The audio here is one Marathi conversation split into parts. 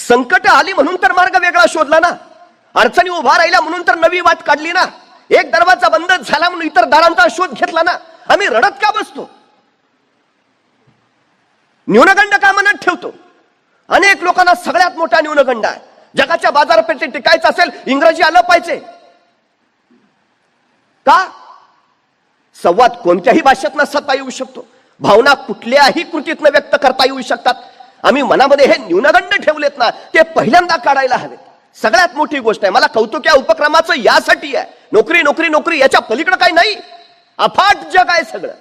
संकट आली म्हणून तर मार्ग वेगळा शोधला ना, अडचणी उभा राहिल्या म्हणून तर नवी वाट काढली ना, एक दरवाजा बंद झाला म्हणून इतर दारांचा शोध घेतला ना. आम्ही रडत का बसतो? न्यूनगंड का मनात ठेवतो? अनेक लोकांना सगळ्यात मोठा न्यूनगंड आहे, जगाच्या बाजारपेठेत टिकायचं असेल इंग्रजी आलं पाहिजे. का? संवाद कोणत्याही भाषेत नसता येऊ शकतो, भावना कुठल्याही कृतीतनं व्यक्त करता येऊ शकतात. आम्ही मनामध्ये हे न्यूनगंड ठेवलेत ना, ते पहिल्यांदा काढायला हवेत. सगळ्यात मोठी गोष्ट आहे. मला कौतुक या उपक्रमाचं यासाठी आहे. नोकरी नोकरी नोकरी याच्या पलीकडे काही नाही, अफाट जग आहे सगळं.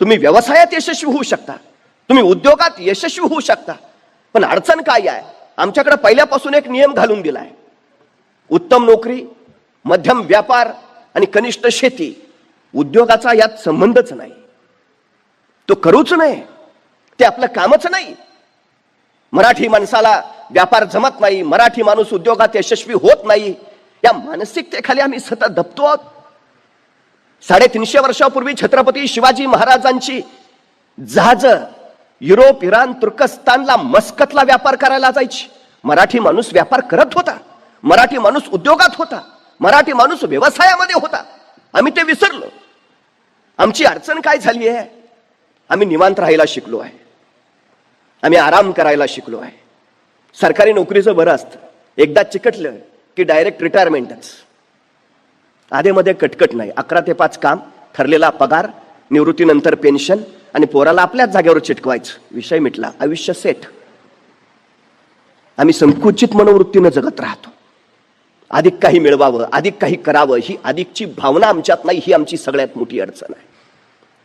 तुम्ही व्यवसायात यशस्वी होऊ शकता, तुम्ही उद्योगात यशस्वी होऊ शकता, पण अडचण काय आहे? आमच्याकडे पहिल्यापासून एक नियम घालून दिलाय, उत्तम नोकरी, मध्यम व्यापार आणि कनिष्ठ शेती. उद्योगाचा यात संबंधच नाही, तो करूच नाही, ते आपलं कामच नाही. मराठी माणसाला व्यापार जमत नाही, मराठी माणूस उद्योगात यशस्वी होत नाही, या मानसिकतेखाली आम्ही सतत दबतो आहोत. 350 वर्षापूर्वी छत्रपती शिवाजी महाराजांची जहाज युरोप, इराण, तुर्कस्तानला, मस्कतला व्यापार करायला जायची. मराठी माणूस व्यापार करत होता, मराठी माणूस उद्योगात होता, मराठी माणूस व्यवसायामध्ये होता. आम्ही ते विसरलो. आमची अडचण काय झाली आहे? आम्ही निवांत राहायला शिकलो आहे, आम्ही आराम करायला शिकलो आहे. सरकारी नोकरीचं बरं असतं, एकदा चिकटलं की डायरेक्ट रिटायरमेंटच. आधेमध्ये कटकट नाही, 11 ते 5 काम, ठरलेला पगार, निवृत्तीनंतर पेन्शन आणि पोराला आपल्याच जागेवर चिटकवायचं, विषय मिटला, आयुष्य सेट. आम्ही संकुचित मनोवृत्तीनं जगत राहतो. अधिक काही मिळवावं, अधिक काही करावं, ही अधिकची भावना आमच्यात नाही. ही आमची सगळ्यात मोठी अडचण आहे.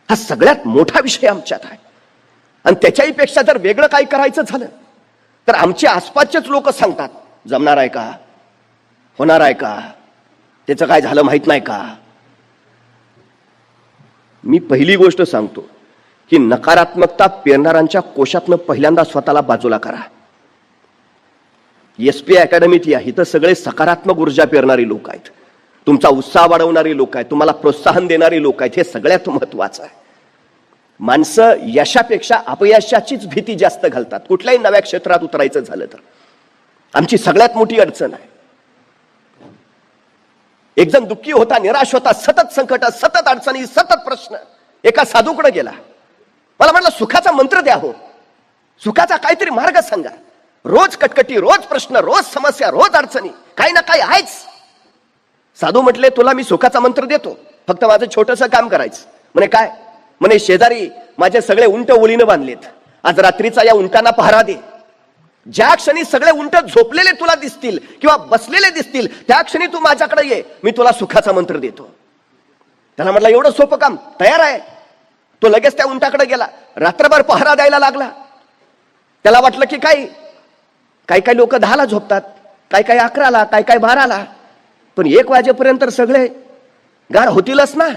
हा सगळ्यात मोठा विषय आमच्यात आहे. आणि त्याच्याही पेक्षा जर वेगळं काही करायचं झालं तर आमच्या आसपासचेच लोक सांगतात, जमणार आहे का, होणार आहे का, त्याचं काय झालं माहित नाही का. मी पहिली गोष्ट सांगतो की नकारात्मकता पेरणाऱ्यांच्या कोशातनं पहिल्यांदा स्वतःला बाजूला करा. एसपी अकॅडमीत या, इथं सगळे सकारात्मक ऊर्जा पेरणारी लोक आहेत, तुमचा उत्साह वाढवणारी लोक आहेत, तुम्हाला प्रोत्साहन देणारी लोक आहेत. हे सगळ्यात महत्वाचं आहे. माणसं यशापेक्षा अपयशाचीच भीती जास्त घालतात कुठल्याही नव्या क्षेत्रात उतरायचं झालं तर. आमची सगळ्यात मोठी अडचण आहे. एक जण दुःखी होता, निराश होता, सतत संकट, सतत अडचणी, सतत प्रश्न. एका साधूकडे गेला, मला म्हटलं सुखाचा मंत्र द्या हो, सुखाचा काहीतरी मार्ग सांगा. रोज कटकटी, रोज प्रश्न, रोज समस्या, रोज अडचणी, काही ना काही आहेच. साधू म्हटले, तुला मी सुखाचा मंत्र देतो, फक्त माझं छोटंसं काम करायचं. म्हणे काय? म्हणे शेजारी माझे सगळे उंट ओळीनं बांधलेत, आज रात्रीचा या उंटांना पहारा दे. ज्या क्षणी सगळे उंट झोपलेले तुला दिसतील किंवा बसलेले दिसतील, त्या क्षणी तू माझ्याकडे ये, मी तुला सुखाचा मंत्र देतो. त्याला म्हटलं एवढं सोपं काम, तयार आहे. तो लगेच त्या उंटाकडे गेला, रात्रभर पहारा द्यायला लागला. त्याला वाटलं की काही काही लोक 10ला झोपतात, काही 11ला, काही 12ला, पण 1 वाजेपर्यंत सगळे गाढ होतीलच ना.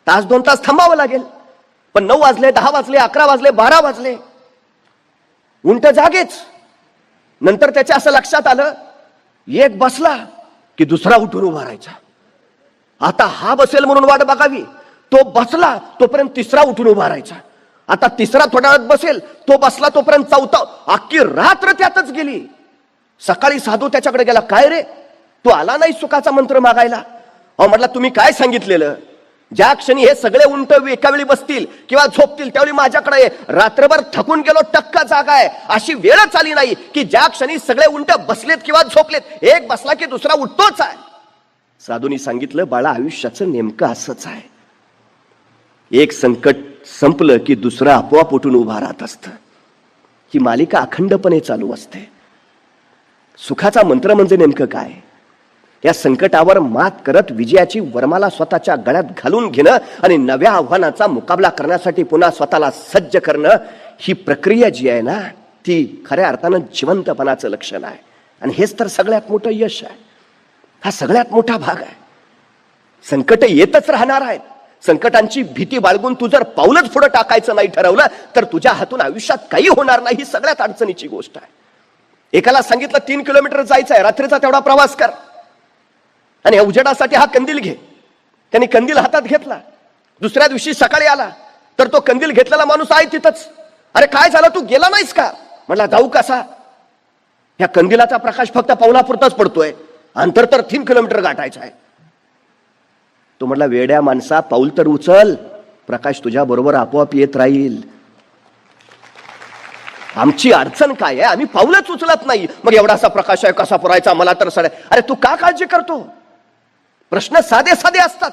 तास 2 तास थांबावं लागेल. पण 9 वाजले, 10 वाजले, 11 वाजले, 12 वाजले, उंट जागेच. नंतर त्याच्या असं लक्षात आलं, एक बसला की दुसरा उठून उभा राहायचा. आता हा बसेल म्हणून वाट बघावी, तो बसला तोपर्यंत तिसरा उठून उभा राहायचा. आता तिसरा थोड्या वेळात बसेल, तो बसला तोपर्यंत चौथा. अख्खी रात्र त्यातच गेली. सकाळी साधू त्याच्याकडे गेला, काय रे, तू आला नाही सुखाचा मंत्र मागायला? अहो म्हटलं, तुम्ही काय सांगितलेलं? ज्या क्षणी हे सगळे उंट एका वेळी बसतील किंवा झोपतील त्यावेळी माझ्याकडे ये. रात्रभर थकून गेलो, टक्का जागा आहे, अशी वेळच आली नाही की ज्या क्षणी सगळे उंट बसलेत किंवा झोपलेत, एक बसला की दुसरा उठतोच आहे. साधूंनी सांगितलं, बाळा, आयुष्याचं नेमकं असंच आहे. एक संकट संपलं की दुसरं आपोआप उठून उभा राहत असतं. ही मालिका अखंडपणे चालू असते. सुखाचा मंत्र म्हणजे नेमकं काय? या संकटावर मात करत विजयाची वरमाला स्वतःच्या गळ्यात घालून घेणं आणि नव्या आव्हानाचा मुकाबला करण्यासाठी पुन्हा स्वतःला सज्ज करणं, ही प्रक्रिया जी आहे ना, ती खऱ्या अर्थानं जिवंतपणाचं लक्षण आहे. आणि हेच तर सगळ्यात मोठं यश आहे. हा सगळ्यात मोठा भाग आहे. संकट येतच राहणार आहेत. संकटांची भीती बाळगून तू जर पाऊलच पुढे टाकायचं नाही ठरवलं तर तुझ्या हातून आयुष्यात काही होणार नाही. ही सगळ्यात अडचणीची गोष्ट आहे. एकाला सांगितलं 3 किलोमीटर जायचं आहे, रात्रीचा तेवढा प्रवास कर आणि उजेडासाठी हा कंदील घे. त्यांनी कंदील हातात घेतला. दुसऱ्या दिवशी सकाळी आला तर तो कंदील घेतलेला माणूस आहे तिथंच. अरे काय झालं, तू गेला नाहीस का? म्हटला, जाऊ कसा? ह्या कंदिलाचा प्रकाश फक्त पावलापुरताच पडतोय, अंतर तर 3 किलोमीटर गाठायचं आहे. तो म्हटला, वेड्या माणसा, पाऊल तर उचल, प्रकाश तुझ्या बरोबर आपोआप येत राहील. आमची अडचण काय आहे, आम्ही पाऊलच उचलत नाही. मग एवढासा प्रकाश आहे, कसा पुरायचा, मला तर सडे. अरे तू का काळजी करतो? प्रश्न साधे साधे असतात,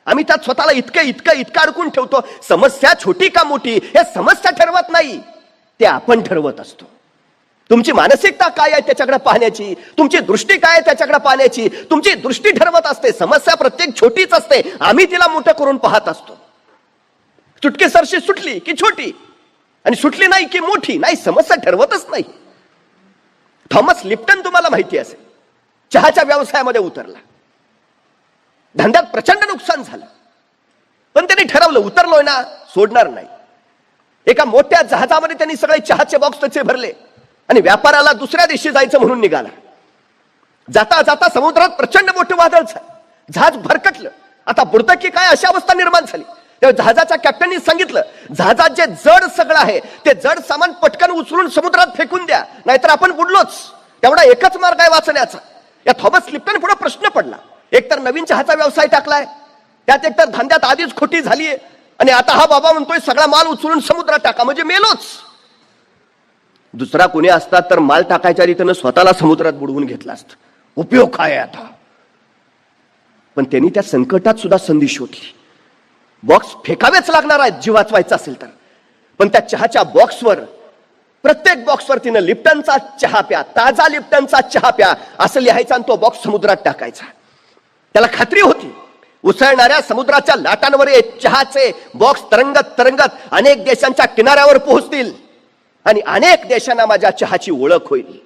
आम्ही त्यात स्वतःला इतकं अडकून ठेवतो. समस्या छोटी का मोठी हे समस्या ठरवत नाही, ते आपण ठरवत असतो. तुमची मानसिकता काय आहे त्याच्याकडे पाहण्याची, तुमची दृष्टी काय आहे त्याच्याकडे पाहण्याची, तुमची दृष्टी ठरवत असते. समस्या प्रत्येक छोटीच असते, आम्ही तिला मोठं करून पाहत असतो. चुटकी सरशी सुटली की छोटी, आणि सुटली नाही की मोठी. नाही, समस्या ठरवतच नाही. थॉमस लिप्टन तुम्हाला माहिती असेल, चहाच्या व्यवसायामध्ये उतरला, धंद्यात प्रचंड नुकसान झालं, पण त्यांनी ठरवलं उतरलोय ना, सोडणार नाही. एका मोठ्या जहाजामध्ये त्यांनी सगळे चहाचे बॉक्स त्याचे भरले आणि व्यापाराला दुसऱ्या दिवशी जायचं म्हणून निघाला. जाता जाता समुद्रात प्रचंड मोठं वादळ झालं, जहाज भरकटलं. आता बुडतं की काय अशी अवस्था निर्माण झाली. तेव्हा जहाजाच्या कॅप्टननी सांगितलं, जहाजात जे जड सगळं आहे ते जड सामान पटकन उचलून समुद्रात फेकून द्या, नाहीतर आपण बुडलोच. तेवढा एकच मार्ग आहे वाचण्याचा. या थॉमस लिप्टन पुढे प्रश्न पडला, एकतर नवीन चहाचा व्यवसाय टाकलाय, त्यात एकतर धंद्यात आधीच खोटी झालीये, आणि आता हा बाबा म्हणतोय सगळा माल उचलून समुद्रात टाका, म्हणजे मेलोच. दुसरा कोणी असता तर माल टाकायच्या रीतीनं स्वतःला समुद्रात बुडवून घेतला असत. उपयोग काय आहे आता? पण त्यांनी त्या संकटात सुद्धा संधी शोधली. बॉक्स फेकावेच लागणार आहेत जीव वाचवायचा असेल तर, पण त्या चहाच्या बॉक्सवर, प्रत्येक बॉक्सवर तिनं लिप्टनचा चहा प्या, ताजा लिप्टनचा चहा प्या असं लिहायचं, आणि तो बॉक्स समुद्रात टाकायचा. त्याला खात्री होती, उसळणाऱ्या समुद्राच्या लाटांवर चहाचे बॉक्स तरंगत तरंगत अनेक देशांच्या किनाऱ्यावर पोहोचतील, आणि अनेक देशांना माझ्या चहाची ओळख होईल.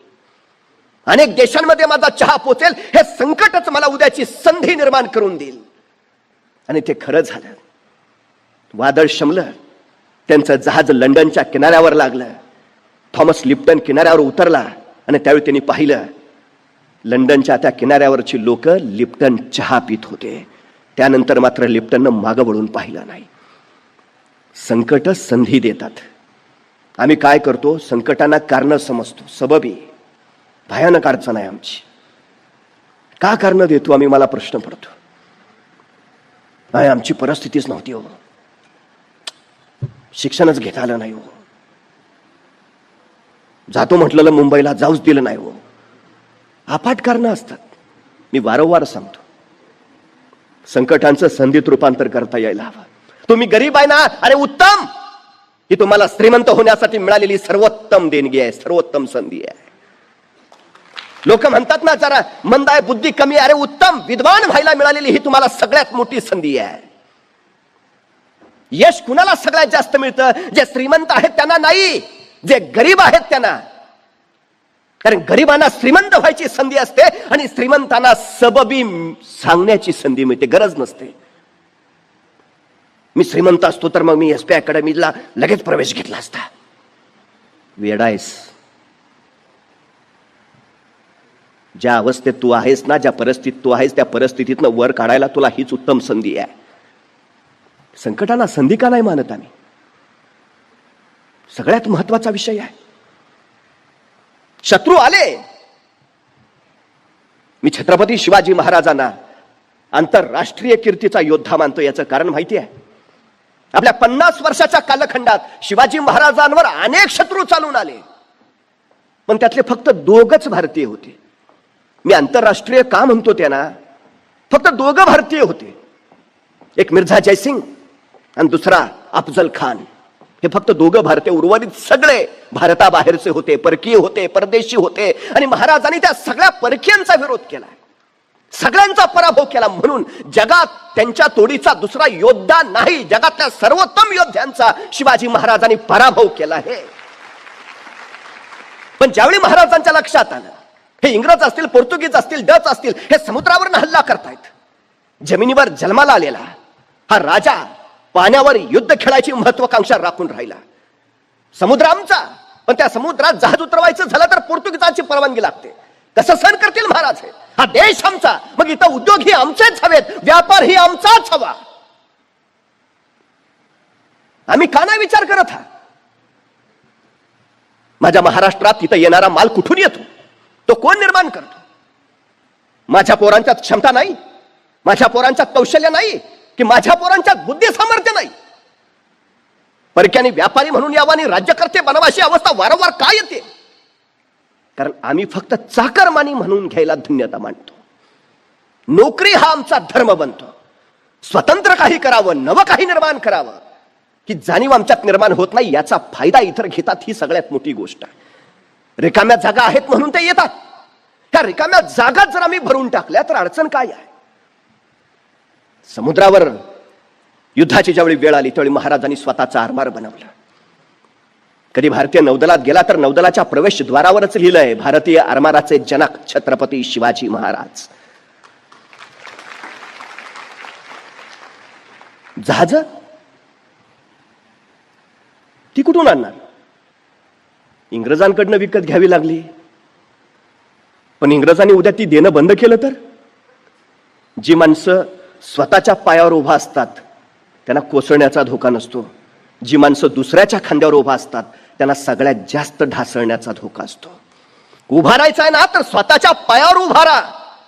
अनेक देशांमध्ये माझा चहा पोचेल. हे संकटच मला उद्याची संधी निर्माण करून देईल. आणि ते खरं झालं. वादळ शमलं, त्यांचं जहाज लंडनच्या किनाऱ्यावर लागलं. थॉमस लिप्टन किनाऱ्यावर उतरला, आणि त्यावेळी त्यांनी पाहिलं लंडनच्या त्या किनाऱ्यावरची लोक लिप्टन चहा पित होते. त्यानंतर मात्र लिप्टननं मागं वळून पाहिलं नाही. संकट संधी देतात. आम्ही काय करतो, संकटांना कारण समजतो, सबबी. भयानक अडचण आहे आमची, का कारण देतो आम्ही, मला प्रश्न पडतो. नाही, आमची परिस्थितीच नव्हती हो, शिक्षणच घेता आलं नाही हो, जातो म्हटलेलं मुंबईला जाऊच दिलं नाही हो. अफाट कारणं असतात. मी वारंवार सांगतो, संकटांचं संधीत रूपांतर करता यायला हवं. तुम्ही गरीब आहे ना, अरे उत्तम, ही तुम्हाला श्रीमंत होण्यासाठी मिळालेली सर्वोत्तम देणगी आहे, सर्वोत्तम संधी आहे. लोक म्हणतात ना जरा मंद आहे, बुद्धी कमी आहे. अरे उत्तम, विद्वान व्हायला मिळालेली ही तुम्हाला सगळ्यात मोठी संधी आहे. यश कुणाला सगळ्यात जास्त मिळतं? जे श्रीमंत आहेत त्यांना नाही, जे गरीब आहेत त्यांना. कारण गरिबांना श्रीमंत व्हायची संधी असते, आणि श्रीमंतांना सबबी सांगण्याची संधी मिळते, गरज नसते. मी श्रीमंत असतो तर मग मी SPI अकॅडमीला लगेच प्रवेश घेतला असता. वेडायस. ज्या अवस्थेत तू आहेस ना, ज्या परिस्थितीत तू आहेस, त्या परिस्थितीतनं वर काढायला तुला हीच उत्तम संधी आहे. संकटाला संधी का नाही मानत आम्ही? सगळ्यात महत्वाचा विषय आहे. शत्रू आले. मी छत्रपती शिवाजी महाराजांना आंतरराष्ट्रीय कीर्तीचा योद्धा मानतो. याचं कारण माहिती आहे, आपल्या 50 वर्षाच्या कालखंडात शिवाजी महाराजांवर अनेक शत्रू चालून आले, पण त्यातले फक्त 2च भारतीय होते. मी आंतरराष्ट्रीय का म्हणतो त्यांना? फक्त 2 भारतीय होते, एक मिर्झा जयसिंग आणि दुसरा अफजल खान. हे फक्त 2 भारतीय, उर्वरित सगळे भारताबाहेरचे होते, परकीय होते, परदेशी होते. आणि महाराजांनी त्या सगळ्या परकीयांचा विरोध केला, सगळ्यांचा पराभव केला. म्हणून जगात त्यांच्या तोडीचा दुसरा योद्धा नाही, जगातल्या सर्वोत्तम योद्ध्यांचा शिवाजी महाराजांनी पराभव केला आहे. पण ज्यावेळी महाराजांच्या लक्षात आलं, हे इंग्रज असतील, पोर्तुगीज असतील, डच असतील, हे समुद्रावर हल्ला करतायत, जमिनीवर जन्माला आलेला हा राजा पाण्यावर युद्ध खेळायची महत्वाकांक्षा राखून राहिला. समुद्र आमचा, पण त्या समुद्रात जहाज उतरवायचं झालं तर पोर्तुगीजाची परवानगी लागते. कसं सहन करतील महाराज? हा देश आमचा, मग इथं उद्योग ही आमचेच हवेत, व्यापार ही आमचाच हवा. आम्ही का नाही विचार करत? हा माझ्या महाराष्ट्रात तिथं येणारा माल कुठून येतो? कोण निर्माण करतो? माझ्या पोरांच्यात क्षमता नाही, माझ्या पोरांच्यात कौशल्य नाही, की माझ्या पोरांच्यात बुद्धी सामर्थ्य नाही? परक्याने व्यापारी म्हणून यावं आणि राज्यकर्ते बनावा अशी अवस्था वारंवार का येते? कारण आम्ही फक्त चाकरमानी म्हणून घ्यायला धन्यता मानतो. नोकरी हा आमचा धर्म बनतो. स्वतंत्र काही करावं, नवं काही निर्माण करावं, की जाणीव आमच्यात निर्माण होत नाही, याचा फायदा इतर घेतात. ही सगळ्यात मोठी गोष्ट आहे. रिकाम्या जागा आहेत म्हणून ते येतात. ह्या रिकाम्या जागा जर आम्ही भरून टाकल्या तर अडचण काय आहे? समुद्रावर युद्धाची ज्यावेळी वेळ आली त्यावेळी महाराजांनी स्वतःचा आरमार बनवला. कधी भारतीय नौदलात गेला तर नौदलाच्या प्रवेशद्वारावरच लिहिलंय, भारतीय आरमाराचे जनक छत्रपती शिवाजी महाराज. जहाज ती कुठून आणणार? इंग्रजांकडनं विकत घ्यावी लागली. पण इंग्रजांनी उद्या ती देणं बंद केलं तर? जी माणसं स्वतःच्या पायावर उभा असतात त्यांना कोसळण्याचा धोका नसतो. जी माणसं दुसऱ्याच्या खांद्यावर उभा असतात त्यांना सगळ्यात जास्त ढासळण्याचा धोका असतो. उभा राहायचा आहे ना तर स्वतःच्या पायावर उभा राहा.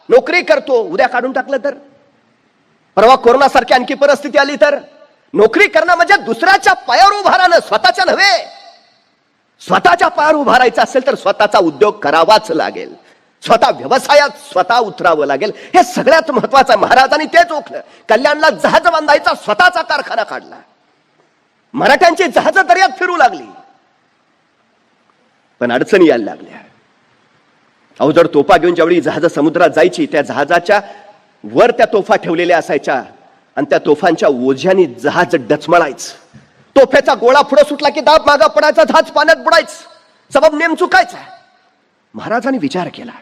नोकरी करतो, उद्या काढून टाकलं तर? परवा कोरोनासारखी आणखी परिस्थिती आली तर? नोकरी करणं म्हणजे दुसऱ्याच्या पायावर उभा राहणं, स्वतःच्या नव्हे. स्वतःच्या पायावर उभा राहायचं असेल तर स्वतःचा उद्योग करावाच लागेल, स्वतः व्यवसायात स्वतः उतरावं लागेल. हे सगळ्यात महत्वाचं. महाराजांनी तेच ओळखलं. कल्याणला जहाज बांधायचा स्वतःचा कारखाना काढला. मराठ्यांची जहाज दर्यात फिरू लागली, पण अडचणी यायला लागल्या. अवजड तोफा घेऊन ज्यावेळी जहाज समुद्रात जायची, त्या जहाजाच्या वर त्या तोफा ठेवलेल्या असायच्या आणि त्या तोफांच्या ओझ्याने जहाज डचमळायचं. तोफ्याचा गोळा पुढे सुटला की दाब मागा पडायचा, जहाज पाण्यात बुडायचं. सबब नेम चुकायचा. महाराजांनी विचार केला,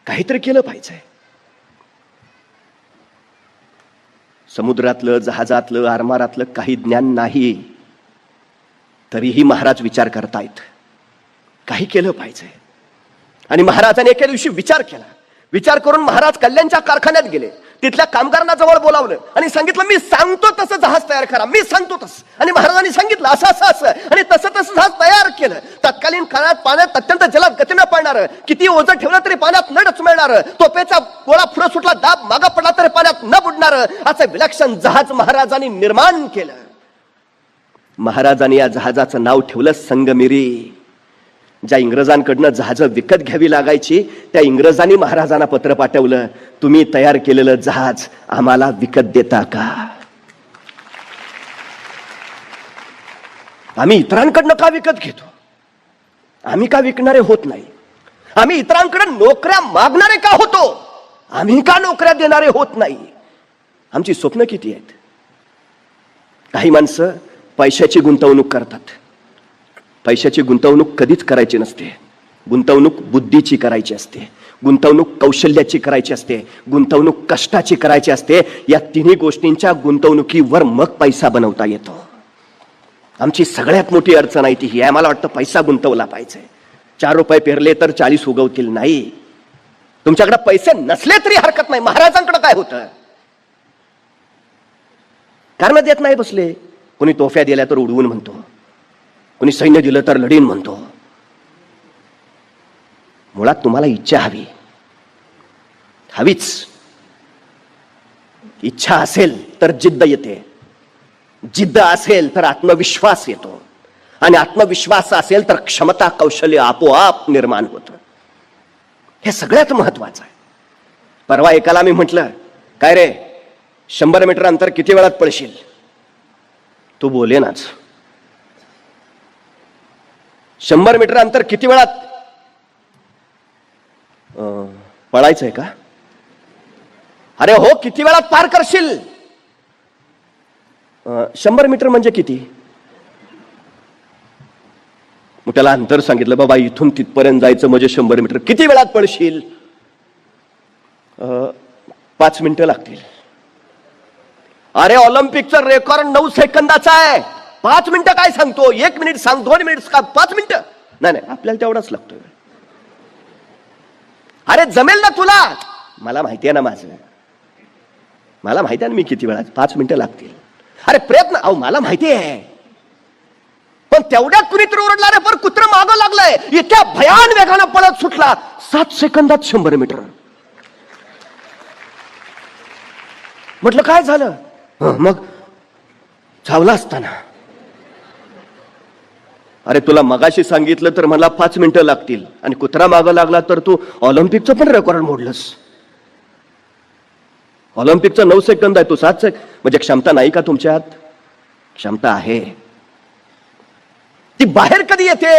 काहीतरी केलं पाहिजे. समुद्रातलं, जहाजातलं, आरमारातलं काही ज्ञान नाही, तरीही महाराज विचार करतायत, काही केलं पाहिजे. आणि महाराजांनी एके दिवशी विचार केला. विचार करून महाराज कल्याणच्या कारखान्यात गेले. तिथल्या कामगारांना जवळ बोलावलं आणि सांगितलं, मी सांगतो तसं जहाज तयार करा, मी सांगतो तसं. आणि महाराजांनी सांगितलं असं असं असं, आणि तसं तसं जहाज तयार केलं. तत्कालीन काळात पाण्यात अत्यंत जलद गतीनं पडणार, किती ओझं ठेवलं तरी पाण्यात न डचमळणार, तोफेचा गोळा पुढे सुटला, दाब मागा पडला तरी पाण्यात न बुडणार, असं विलक्षण जहाज महाराजांनी निर्माण केलं. महाराजांनी या जहाजाचं नाव ठेवलं संगमेरी. ज्या इंग्रजांकडनं जहाज विकत घ्यावी लागायची त्या इंग्रजांनी महाराजांना पत्र पाठवलं, तुम्ही तयार केलेलं जहाज आम्हाला विकत देता का? आम्ही इतरांकडनं का विकत घेतो? आम्ही का विकणारे होत नाही? आम्ही इतरांकडे नोकऱ्या मागणारे का होतो? आम्ही का नोकऱ्या देणारे होत नाही? आमची स्वप्न किती आहेत? काही माणसं पैशाची गुंतवणूक करतात. पैशाची गुंतवणूक कधीच करायची नसते. गुंतवणूक बुद्धीची करायची असते, गुंतवणूक कौशल्याची करायची असते, गुंतवणूक कष्टाची करायची असते. या तिन्ही गोष्टींच्या गुंतवणुकीवर मग पैसा बनवता येतो. आमची सगळ्यात मोठी अडचण आहे ती ही आहे. मला वाटतं पैसा गुंतवला पाहिजे. 4 रुपये पेरले तर 40 उगवतील नाही. तुमच्याकडे पैसे नसले तरी हरकत नाही. महाराजांकडे काय होतं? कारण देत नाही बसले. कोणी तोफ्या दिल्या तर उडवून म्हणतो, कोणी सैन्य दिलं तर लढीन म्हणतो. मुळात तुम्हाला इच्छा हवीच. इच्छा असेल तर जिद्द येते, जिद्द असेल तर आत्मविश्वास येतो, आणि आत्मविश्वास असेल तर क्षमता कौशल्य आपोआप निर्माण होतं. हे सगळ्यात महत्वाचं आहे. परवा एकाला मी म्हटलं, काय रे 100 मीटर अंतर किती वेळात पळशील? तू बोले नाच. 100 मीटर अंतर किती वेळात पळायचंय का? अरे हो, किती वेळात पार करशील? 100 मीटर म्हणजे किती? मग त्याला अंतर सांगितलं, बाबा इथून तिथपर्यंत जायचं म्हणजे 100 मीटर. किती वेळात पळशील? 5 मिनिटं लागतील. अरे ऑलिम्पिकचं रेकॉर्ड 9 सेकंदाचा आहे. 5 मिनिटं काय सांगतो? 1 मिनिट सांग, 2 मिनिट का 5 मिनिटं? नाही, आपल्याला तेवढाच लागतोय. अरे जमेल ना तुला? मला माहिती आहे ना माझं, मला माहिती आहे ना मी किती वेळात. 5 मिनिटं लागतील. अरे प्रयत्न, अहो मला माहिती आहे, पण तेवढ्यात कुणीतरी ओरडला, रे पर कुत्र मागं लागलंय. इतक्या भयान वेगानं पळत सुटला. 7 सेकंदात 100 मीटर. म्हटलं काय झालं? मग धावला असताना, अरे तुला मगाशी सांगितलं तर मला 5 मिनिटं लागतील आणि कुत्रा मागं लागला तर तू ऑलिम्पिकचं पण रेकॉर्ड मोडलंस. ऑलिम्पिकचं 9 सेकंद आहे, तू 7 सेकंद. म्हणजे क्षमता नाही का तुमच्यात? क्षमता आहे. ती बाहेर कधी येते?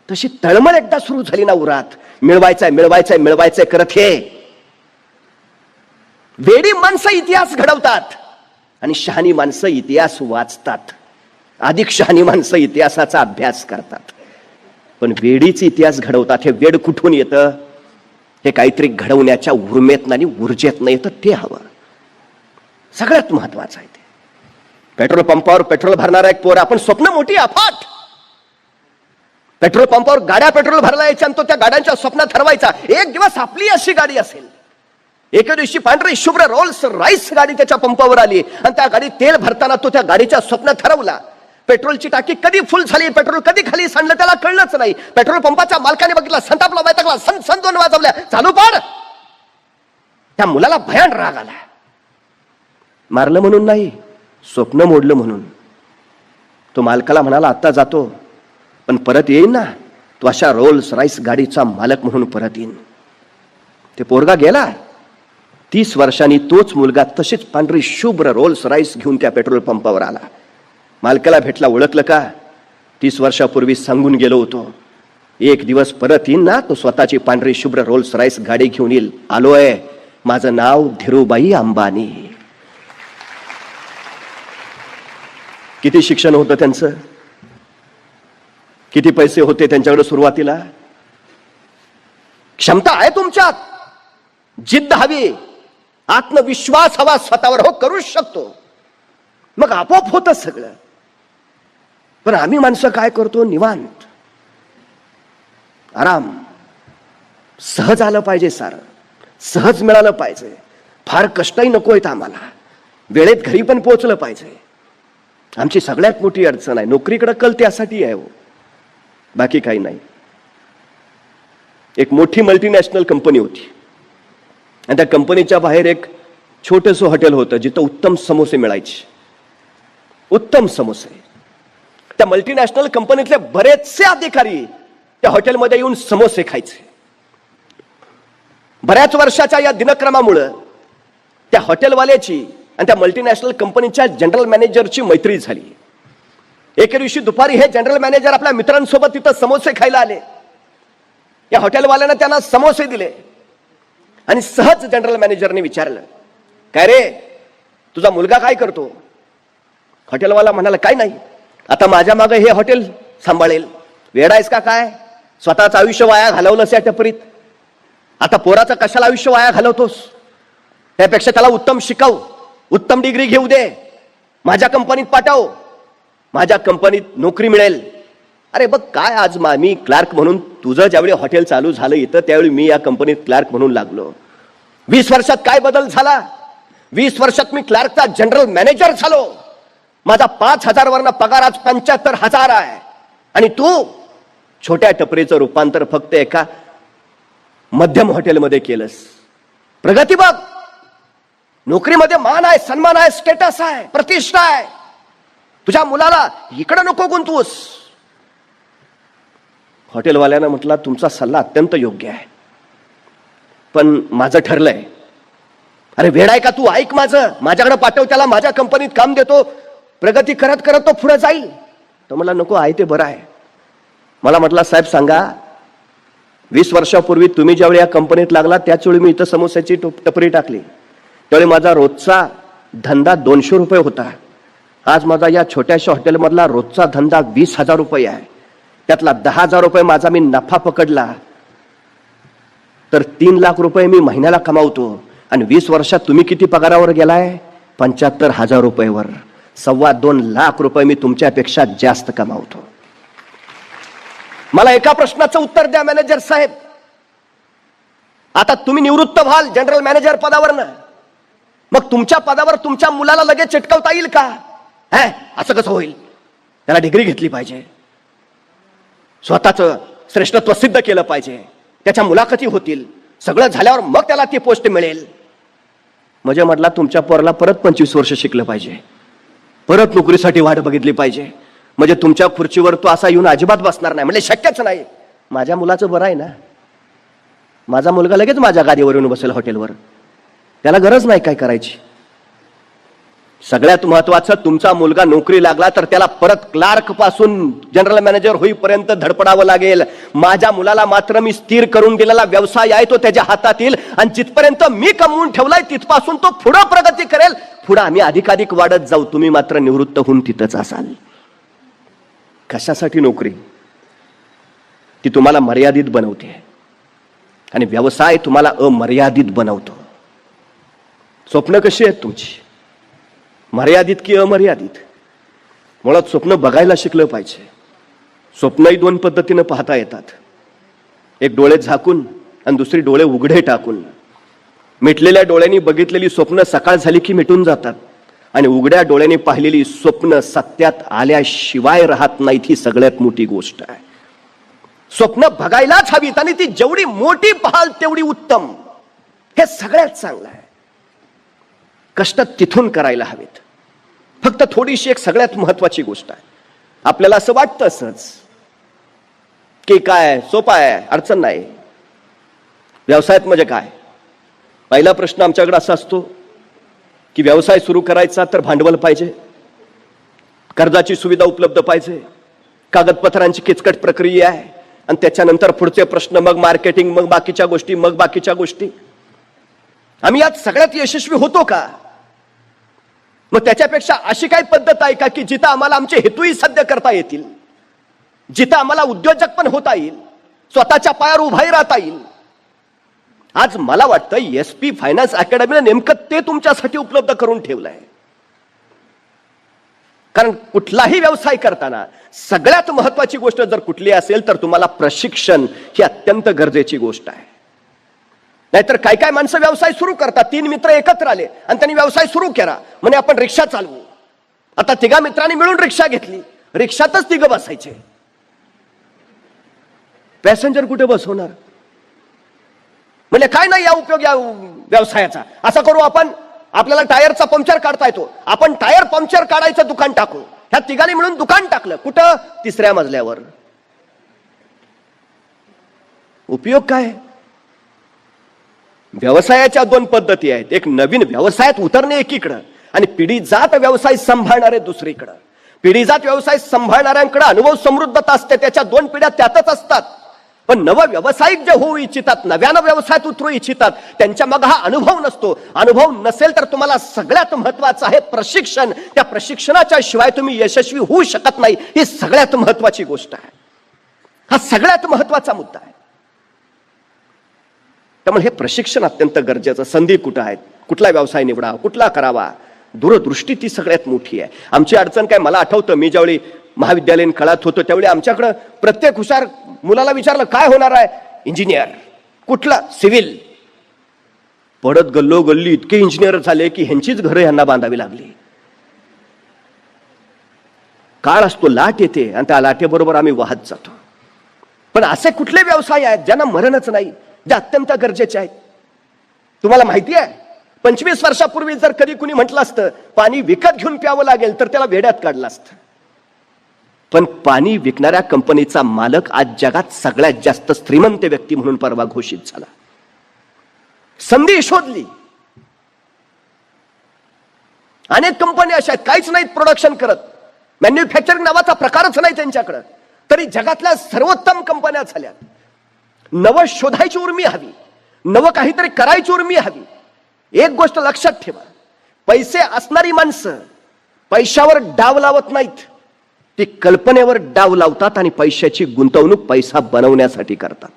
तशी तळमळ एकदा सुरू झाली ना उरात, मिळवायचंय मिळवायचंय मिळवायचंय करत, हे वेडी माणसं इतिहास घडवतात आणि शहाणी माणसं इतिहास वाचतात. अधिक शहाणी माणसं इतिहासाचा अभ्यास करतात. पण वेडीच इतिहास घडवतात. हे वेड कुठून येतं? हे काहीतरी घडवण्याच्या उर्मेत आणि ऊर्जेतनं येतं, ते हवं. सगळ्यात महत्वाचं आहे ते. पेट्रोल पंपावर पेट्रोल भरणारा एक पोर, आपण स्वप्न मोठी अफाट. पेट्रोल पंपावर गाड्या पेट्रोल भरला यायच्या आणि तो त्या गाड्यांच्या स्वप्नात ठरवायचा एक दिवस आपली अशी गाडी असेल. एके दिवशी पांढरी शुभ्र रोल्स रॉइस गाडी त्याच्या पंपावर आली आणि त्या गाडीत तेल भरताना तो त्या गाडीच्या स्वप्नात ठरवला. पेट्रोलची टाकी कधी फुल झाली, पेट्रोल कधी खाली सांडलं त्याला कळलंच नाही. पेट्रोल पंपाच्या मालकाने बघितला, संतापला, वैतागला, सन 2 वाजवल्या, चालू पाड. त्या मुलाला भयान राग आला. मारलं म्हणून नाही, स्वप्न मोडलं म्हणून. तो मालकाला म्हणाला, आता जातो पण परत येईन ना, तो अशा रोल्स रॉइस गाडीचा मालक म्हणून परत येईन. ते पोरगा गेला. 30 वर्षांनी तोच मुलगा तशीच पांढरी शुभ्र रोल्स रॉइस घेऊन त्या पेट्रोल पंपावर आला. मालकाला भेटला, ओळखलं का? 30 वर्षापूर्वी सांगून गेलो होतो, एक दिवस परत येईन ना, तो स्वतःची पांढरी शुभ्र रोल्स रॉइस गाडी घेऊन येईल. आलोय, माझं नाव धीरूभाई अंबानी. किती शिक्षण होतं त्यांचं? किती पैसे होते त्यांच्याकडे सुरुवातीला? क्षमता आहे तुमच्यात, जिद्द हवी, आत्मविश्वास हवा स्वतःवर. हो, करूच शकतो, मग आपोआप होतं सगळं. पण आम्ही माणसं काय करतो? निवांत, आराम, सहज आलं पाहिजे, सारं सहज मिळालं पाहिजे, फार कष्टही नको आहेत आम्हाला, वेळेत घरी पण पोहोचलं पाहिजे. आमची सगळ्यात मोठी अडचण आहे. नोकरीकडे कल त्यासाठी आहे हो, बाकी काही नाही. एक मोठी मल्टीनॅशनल कंपनी होती आणि त्या कंपनीच्या बाहेर एक छोटंसं हॉटेल होतं जिथं उत्तम समोसे मिळायचे. उत्तम समोसे. त्या मल्टीनॅशनल कंपनीतले बरेचसे अधिकारी त्या हॉटेलमध्ये येऊन समोसे खायचे. बऱ्याच वर्षाच्या या दिनक्रमामुळे त्या हॉटेलवाल्याची आणि त्या मल्टीनॅशनल कंपनीच्या जनरल मॅनेजरची मैत्री झाली. एके दिवशी दुपारी हे जनरल मॅनेजर आपल्या मित्रांसोबत तिथं समोसे खायला आले. या हॉटेलवाल्यानं त्यांना समोसे दिले आणि सहज जनरल मॅनेजरने विचारलं, काय रे, तुझा मुलगा काय करतो? हॉटेलवाला म्हणाला, काय नाही, आता माझ्या मागे हे हॉटेल सांभाळेल. वेडा आहेस का काय? स्वतःचं आयुष्य वाया घालवलंस या टपरीत. आता पोराचं कशाला आयुष्य वाया घालवतोस? त्यापेक्षा त्याला उत्तम शिकव, उत्तम डिग्री घेऊ दे, माझ्या कंपनीत पाठव, माझ्या कंपनीत नोकरी मिळेल. अरे बघ काय, आज मी क्लार्क म्हणून, तुझं ज्यावेळी हॉटेल चालू झालं इथं त्यावेळी मी या कंपनीत क्लार्क म्हणून लागलो. 20 वर्षात काय बदल झाला? 20 वर्षात मी क्लार्कचा जनरल मॅनेजर झालो. माझा 5,000 वरनं पगार आज 75,000 आहे. आणि तू छोट्या टपरीचं रूपांतर फक्त एका मध्यम हॉटेलमध्ये केलंस. प्रगती बघ, नोकरीमध्ये मान आहे, सन्मान आहे, स्टेटस आहे, प्रतिष्ठा आहे. तुझ्या मुलाला इकडं नको गुंतवूस. हॉटेलवाल्यानं म्हटलं, तुमचा सल्ला अत्यंत योग्य आहे, पण माझं ठरलंय. अरे वेडाय का तू? ऐक माझं, माझ्याकडे पाठव त्याला, माझ्या कंपनीत काम देतो, प्रगती करत करत तो पुढे जाईल. तो म्हणला, नको, आहे ते बरं आहे. मला म्हटलं, साहेब सांगा, 20 वर्षापूर्वी तुम्ही ज्यावेळी या कंपनीत लागला त्याचवेळी मी इथं समोस्याची टपरी टाकली. त्यावेळी माझा रोजचा धंदा 200 रुपये होता. आज माझा या छोट्याशा हॉटेलमधला रोजचा धंदा 20,000 रुपये आहे. त्यातला 10,000 रुपये माझा मी नफा पकडला तर 3 लाख रुपये मी महिन्याला कमावतो. आणि 20 वर्षात तुम्ही किती पगारावर गेलाय? 75,000 रुपयेवर. 2.25 लाख रुपये मी तुमच्यापेक्षा जास्त कमावतो. मला एका प्रश्नाचं उत्तर द्या मॅनेजर साहेब. आता तुम्ही निवृत्त व्हाल जनरल मॅनेजर पदावरनं, मग तुमच्या पदावर तुमच्या मुलाला लगेच चिटकवता येईल का? असं कसं होईल? त्याला डिग्री घेतली पाहिजे, स्वतःच श्रेष्ठत्व सिद्ध केलं पाहिजे, त्याच्या मुलाखती होतील, सगळं झाल्यावर मग त्याला ती पोस्ट मिळेल. म्हणजे म्हटला तुमच्या पोराला परत 25 वर्ष शिकलं पाहिजे, परत नोकरीसाठी वाट बघितली पाहिजे, म्हणजे तुमच्या खुर्चीवर तो असा येऊन अजिबात बसणार नाही. म्हणजे शक्यच नाही. माझ्या मुलाचं बरं आहे ना, माझा मुलगा लगेच माझ्या गादीवर येऊन बसेल हॉटेलवर, त्याला गरज नाही काय करायची. सगळ्यात महत्वाचं, तुमचा मुलगा नोकरी लागला तर त्याला परत क्लार्क पासून जनरल मॅनेजर होईपर्यंत धडपडावं लागेल. माझ्या मुलाला मात्र मी स्थिर करून दिलेला व्यवसाय आहे तो त्याच्या हातात येईल, आणि जिथपर्यंत मी कमवून ठेवलाय तिथपासून तो पुढे प्रगती करेल. पुढे आम्ही अधिकाधिक वाढत जाऊ, तुम्ही मात्र निवृत्त होऊन तिथंच असाल. कशासाठी नोकरी? ती तुम्हाला मर्यादित बनवते आणि व्यवसाय तुम्हाला अमर्यादित बनवतो. स्वप्न कशी आहेत तुमची? मर्यादित की अमर्यादित? मुळात स्वप्न बघायला शिकलं पाहिजे. स्वप्नही दोन पद्धतीनं पाहता येतात. एक डोळे झाकून आणि दुसरी डोळे उघडे टाकून. मिटलेल्या डोळ्यांनी बघितलेली स्वप्न सकाळ झाली की मिटून जातात, आणि उघड्या डोळ्यांनी पाहिलेली स्वप्न सत्यात आल्याशिवाय राहत नाहीत. ही सगळ्यात मोठी गोष्ट आहे. स्वप्न बघायलाच हवीत, आणि ती जेवढी मोठी पाहाल तेवढी उत्तम. हे सगळ्यात चांगलं आहे. कष्ट तिथून करायला हवेत. फक्त थोडीशी एक सगळ्यात महत्वाची गोष्ट आहे. आपल्याला असं वाटतं असंच की काय सोपा आहे, अडचण नाही. व्यवसायात म्हणजे काय? पहिला प्रश्न आमच्याकडे असा असतो की व्यवसाय सुरू करायचा तर भांडवल पाहिजे, कर्जाची सुविधा उपलब्ध पाहिजे, कागदपत्रांची किचकट प्रक्रिया आहे, आणि त्याच्यानंतर पुढचे प्रश्न, मग मार्केटिंग, मग बाकीच्या गोष्टी, मग बाकीच्या गोष्टी. आम्ही यात सगळ्यात यशस्वी होतो का? मग त्याच्यापेक्षा अशी काही पद्धत आहे का की जिथं आम्हाला आमचे हेतूही साध्य करता येतील, जिथं आम्हाला उद्योजक पण होता येईल, स्वतःच्या पायावर उभाही राहता येईल? आज मला वाटतं SP फायनान्स अकॅडमीने नेमकं ते तुमच्यासाठी उपलब्ध करून ठेवलंय. कारण कुठलाही व्यवसाय करताना सगळ्यात महत्वाची गोष्ट जर कुठली असेल तर तुम्हाला प्रशिक्षण ही अत्यंत गरजेची गोष्ट आहे. नाहीतर काय काय माणसं व्यवसाय सुरू करतात. 3 मित्र एकत्र आले आणि त्यांनी व्यवसाय सुरू केला, म्हणे आपण रिक्षा चालवू. आता 3 मित्रांनी मिळून रिक्षा घेतली, रिक्षातच 3 बसायचे. पॅसेंजर कुठे बसवणार? म्हणजे काय नाही या उपयोग या व्यवसायाचा. असं करू आपण, आपल्याला टायरचा पंक्चर काढता येतो, आपण टायर पंक्चर काढायचं दुकान टाकू. ह्या 3 मिळून दुकान टाकलं. कुठं? 3ऱ्या मजल्यावर. उपयोग काय? व्यवसायाच्या 2 पद्धती आहेत. एक नवीन व्यवसायात उतरणे एकीकडं, आणि पिढीजात व्यवसाय सांभाळणारे दुसरीकडं. पिढीजात व्यवसाय सांभाळणाऱ्यांकडे अनुभव समृद्धता असते, त्याच्या 2 पिढ्या त्यातच असतात. पण नव व्यावसायिक जे होऊ इच्छितात, नव्यानं व्यवसायात उतरू इच्छितात, त्यांच्या मग हा अनुभव नसतो. अनुभव नसेल तर तुम्हाला सगळ्यात महत्वाचं आहे प्रशिक्षण. त्या प्रशिक्षणाच्या शिवाय तुम्ही यशस्वी होऊ शकत नाही. ही सगळ्यात महत्वाची गोष्ट आहे. हा सगळ्यात महत्वाचा मुद्दा आहे. त्यामुळे हे प्रशिक्षण अत्यंत गरजेचं. संधी कुठं आहेत, कुठला व्यवसाय निवडा, कुठला करावा, दूरदृष्टी ती सगळ्यात मोठी आहे. आमची अडचण काय, मला आठवतं मी ज्यावेळी महाविद्यालयीन काळात होतो त्यावेळी आमच्याकडं प्रत्येक हुशार मुलाला विचारलं काय होणार आहे? इंजिनियर. कुठला? सिव्हिल. पडत गल्लो गल्ली इतके इंजिनियर झाले की ह्यांचीच घरं ह्यांना बांधावी लागली. काळ असतो, लाट येते, आणि त्या लाटेबरोबर आम्ही वाहत जातो. पण असे कुठले व्यवसाय आहेत ज्यांना मरणच नाही, जे अत्यंत गरजेचे आहेत? तुम्हाला माहिती आहे 25 वर्षापूर्वी जर कधी कुणी म्हटलं असतं पाणी विकत घेऊन प्यावं लागेल तर त्याला वेड्यात काढलं असतं. पण पाणी विकणाऱ्या कंपनीचा मालक आज जगात सगळ्यात जास्त श्रीमंत व्यक्ती म्हणून परवा घोषित झाला. संधी शोधली. अनेक कंपन्या अशा आहेत काहीच नाहीत प्रोडक्शन करत, मॅन्युफॅक्चरिंग नावाचा प्रकारच नाही त्यांच्याकडे, तरी जगातल्या सर्वोत्तम कंपन्या झाल्यात. नवं शोधायची उर्मी हवी, नवं काहीतरी करायची उर्मी हवी. एक गोष्ट लक्षात ठेवा, पैसे असणारी माणसं पैशावर डाव लावत नाहीत, ती कल्पनेवर डाव लावतात आणि पैशाची गुंतवणूक पैसा बनवण्यासाठी करतात.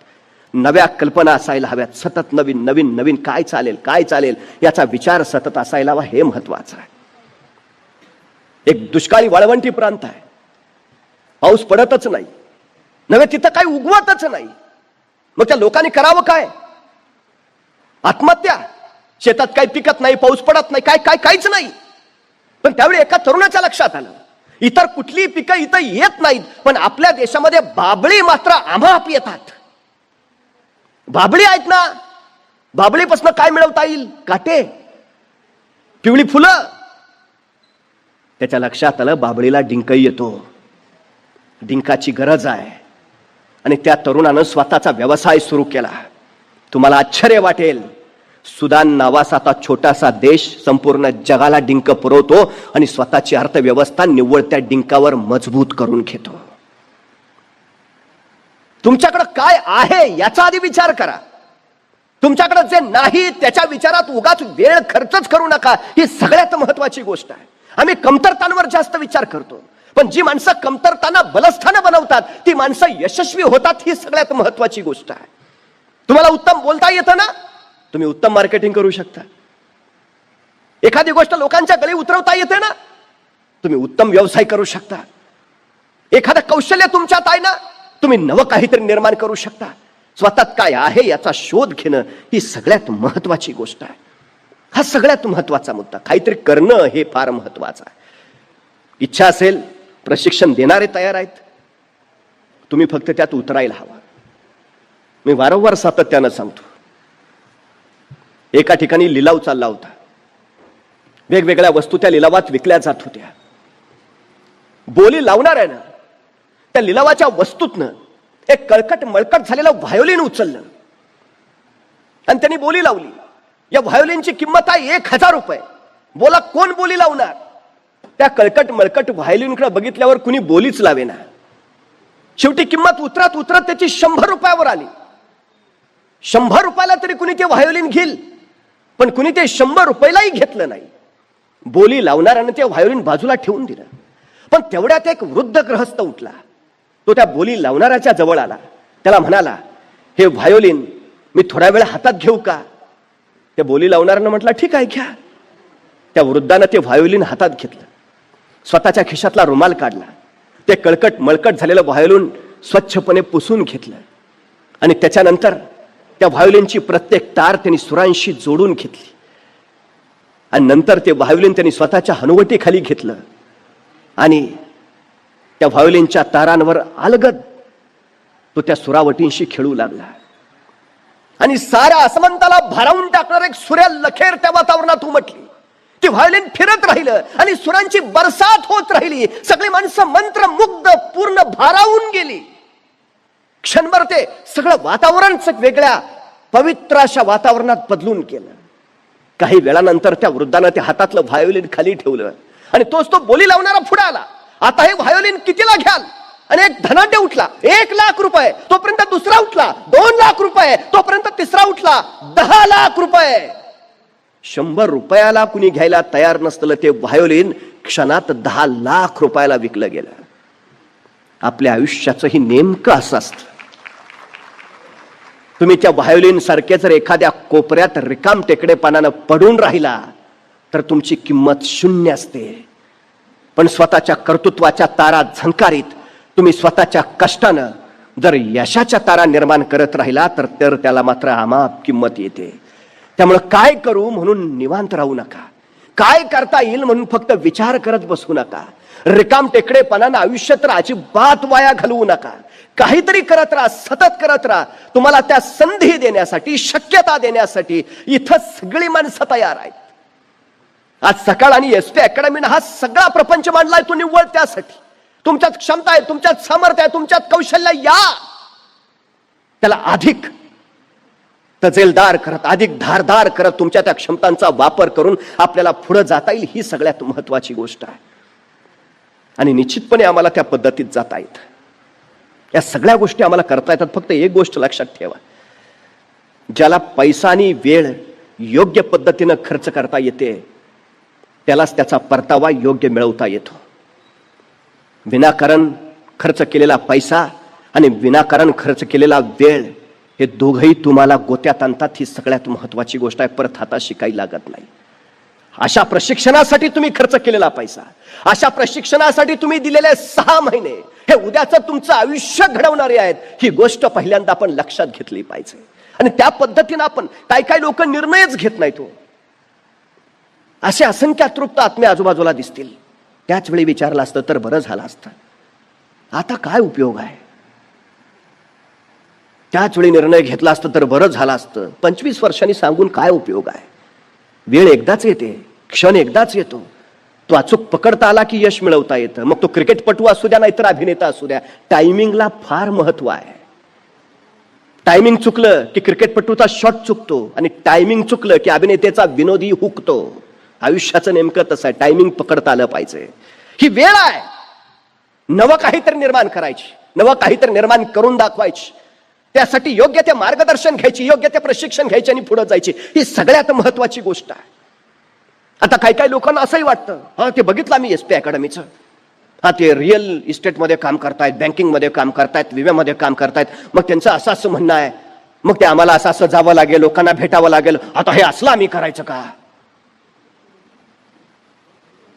नव्या कल्पना असायला हव्यात. सतत नवीन नवीन नवीन काय चालेल काय चालेल याचा विचार सतत असायला हवा. हे महत्वाचं आहे. एक दुष्काळी वाळवंटी प्रांत आहे, पाऊस पडतच नाही, नव्हे तिथं काही उगवतच नाही. मग त्या लोकांनी करावं काय? आत्महत्या. शेतात काही पिकत नाही, पाऊस पडत नाही, काय काय काहीच नाही. पण त्यावेळी एका तरुणाच्या लक्षात आलं इतर कुठली पिकं इथं येत नाहीत, पण आपल्या देशामध्ये बाबळी मात्र आम्हाप येतात. बाबळी आहेत ना, बाबळीपासून काय मिळवता येईल? काटे, पिवळी फुलं. त्याच्या लक्षात आलं बाबळीला डिंक येतो, डिंकाची गरज आहे. आणि त्या तरुणानं स्वतःचा व्यवसाय सुरू केला. तुम्हाला आश्चर्य वाटेल, सुदान नावाचा आता छोटासा देश संपूर्ण जगाला डिंक पुरवतो आणि स्वतःची अर्थव्यवस्था निव्वळ त्या डिंकावर मजबूत करून घेतो. तुमच्याकडे काय आहे याचा आधी विचार करा. तुमच्याकडे जे नाही त्याच्या विचारात उगाच वेळ खर्चच करू नका. ही सगळ्यात महत्वाची गोष्ट आहे. आम्ही कमतरतांवर जास्त विचार करतो, पण जी माणसं कमतरताना बलस्थानं बनवतात ती माणसं यशस्वी होतात. ही सगळ्यात महत्वाची गोष्ट आहे. तुम्हाला उत्तम बोलता येतं ना, तुम्ही उत्तम मार्केटिंग करू शकता. एखादी गोष्ट लोकांच्या गळी उतरवता येते ना, तुम्ही उत्तम व्यवसाय करू शकता. एखादं कौशल्य तुमच्यात आहे ना, तुम्ही नवं काहीतरी निर्माण करू शकता. स्वतःत काय आहे याचा शोध घेणं ही सगळ्यात महत्वाची गोष्ट आहे. हा सगळ्यात महत्वाचा मुद्दा. काहीतरी करणं हे फार महत्वाचं आहे. इच्छा असेल, प्रशिक्षण देणारे तयार आहेत, तुम्ही फक्त त्यात उतरायला हवा. मी वारंवार सातत्यानं सांगतो, एका ठिकाणी लिलाव चालला होता. वेगवेगळ्या वस्तू त्या लिलावात विकल्या जात होत्या. बोली लावणार आहे ना, त्या लिलावाच्या वस्तूतनं एक कळकट मळकट झालेलं व्हायोलिन उचललं आणि त्यांनी बोली लावली. या व्हायोलिनची किंमत आहे 1000 रुपये. बोला, कोण बोली लावणार? त्या कळकट मळकट व्हायोलिनकडे बघितल्यावर कुणी बोलीच लावेना. शेवटी किंमत उतरत उतरत त्याची 100 रुपयावर आली. 100 रुपयाला तरी कुणी ते व्हायोलिन घेईल, पण कुणी ते 100 रुपयालाही घेतलं नाही. बोली लावणाऱ्याने ते व्हायोलिन बाजूला ठेवून दिलं. पण तेवढ्यात एक वृद्ध गृहस्थ उठला. तो त्या बोली लावणाऱ्याच्या जवळ आला. त्याला म्हणाला, हे व्हायोलिन मी थोडा वेळ हातात घेऊ का? त्या बोली लावणाऱ्यानं म्हटलं, ठीक आहे, घ्या. त्या वृद्धानं ते व्हायोलिन हातात घेतलं, स्वतःच्या खिशातला रुमाल काढला, ते कळकट मळकट झालेलं व्हायोलिन स्वच्छपणे पुसून घेतलं आणि त्याच्यानंतर त्या व्हायोलिनची प्रत्येक तार त्यांनी सुरांशी जोडून घेतली. आणि नंतर ते व्हायोलिन त्यांनी स्वतःच्या हनुवटीखाली घेतलं आणि त्या व्हायोलिनच्या तारांवर अलगद तो त्या सुरावटींशी खेळू लागला. आणि साऱ्या आसमंताला भारावून टाकणार एक सूर्य लखेर त्या वातावरणात उमटली. ती व्हायोलिन फिरत राहिलं आणि सुरांची बरसात होत राहिली. सगळी माणसं मंत्रमुग्ध पूर्ण भारावून गेली. क्षणभर ते सगळं वातावरण वेगळ्या पवित्र अशा वातावरणात बदलून गेलं. काही वेळानंतर त्या वृद्धानं त्या हातातलं व्हायोलिन खाली ठेवलं आणि तोच तो बोली लावणारा पुढे आला. आता हे व्हायोलिन कितीला घ्याल? आणि एक धनाढ्य उठला, 1,00,000 रुपये. तोपर्यंत दुसरा उठला, 2,00,000 रुपये. तोपर्यंत तिसरा उठला, 10,00,000 रुपये. 100 रुपयाला कुणी घ्यायला तयार नसलं ते व्हायोलिन क्षणात 10,00,000 रुपयाला विकलं गेलं. आपल्या आयुष्याचं ही नेमकं असं असतं. तुम्ही त्या व्हायोलिन सारखे जर एखाद्या कोपऱ्यात रिकाम टेकडेपणानं पडून राहिला तर तुमची किंमत 0 असते. पण स्वतःच्या कर्तृत्वाच्या तारा झंकारीत तुम्ही स्वतःच्या कष्टानं जर यशाच्या तारा निर्माण करत राहिला तर त्याला मात्र अमाप किंमत येते. त्यामुळे काय करू म्हणून निवांत राहू नका. काय करता येईल म्हणून फक्त विचार करत बसू नका. रिकाम टेकडेपणानं आयुष्य तर अजिबात वाया घालवू नका. काहीतरी करत राहा, सतत करत राहा. तुम्हाला त्या संधी देण्यासाठी, शक्यता देण्यासाठी इथं सगळी माणसं तयार आहेत. आज सकाळ आणि एसपी अकॅडमीनं हा सगळा प्रपंच मांडलाय तो निव्वळ त्यासाठी. तुमच्यात क्षमता आहे, तुमच्यात सामर्थ्य आहे, तुमच्यात कौशल्य, या त्याला अधिक तजेलदार करत, अधिक धारदार करत तुमच्या त्या क्षमतांचा वापर करून आपल्याला पुढे जाता येईल. ही सगळ्यात महत्वाची गोष्ट आहे आणि निश्चितपणे आम्हाला त्या पद्धतीत जाता येतं. या सगळ्या गोष्टी आम्हाला करता येतात. फक्त एक गोष्ट लक्षात ठेवा, ज्याला पैसा आणि वेळ योग्य पद्धतीनं खर्च करता येते त्यालाच त्याचा परतावा योग्य मिळवता येतो. विनाकारण खर्च केलेला पैसा आणि विनाकारण खर्च केलेला वेळ हे दोघंही तुम्हाला गोत्यात आणतात. ही सगळ्यात महत्वाची गोष्ट आहे. परत हातात शिकायला लागत नाही. अशा प्रशिक्षणासाठी तुम्ही खर्च केलेला पैसा, अशा प्रशिक्षणासाठी तुम्ही दिलेले 6 महिने हे उद्याचं तुमचं आयुष्य घडवणारे आहेत. ही गोष्ट पहिल्यांदा आपण लक्षात घेतली पाहिजे. आणि त्या पद्धतीनं आपण काय लोक निर्णयच घेत नाहीत. असे असंख्य अतृप्त आत्मे आजूबाजूला दिसतील. त्याच वेळी विचारलं असतं तर बरं झालं असतं. आता काय उपयोग आहे? त्याच वेळी निर्णय घेतला असतं तर बरं झालं असतं. 25 वर्षांनी सांगून काय उपयोग आहे? वेळ एकदाच येते, क्षण एकदाच येतो. तो अचूक पकडता आला की यश मिळवता येतं. मग तो क्रिकेटपटू असू द्या नाहीतर अभिनेता असू द्या, टायमिंगला फार महत्व आहे. टायमिंग चुकलं की क्रिकेटपटूचा शॉट चुकतो आणि टायमिंग चुकलं की अभिनेतेचा विनोदी हुकतो. आयुष्याचं नेमकं तसं आहे, टायमिंग पकडता आलं पाहिजे. ही वेळ आहे नवं काहीतरी निर्माण करायची, नवं काहीतरी निर्माण करून दाखवायची. त्यासाठी योग्य ते मार्गदर्शन घ्यायची, योग्य ते प्रशिक्षण घ्यायचे आणि पुढे जायची. ही सगळ्यात महत्वाची गोष्ट आहे. आता काही काही लोकांना असंही वाटतं, हा ते बघितलं मी SP अकॅडमीचं, हा ते रिअल इस्टेटमध्ये काम करतायत, बँकिंगमध्ये काम करतायत, विम्यामध्ये काम करतायत, मग त्यांचं असं असं म्हणणं आहे, मग ते आम्हाला असं असं जावं लागेल, लोकांना भेटावं लागेल, आता हे असलं आम्ही करायचं का?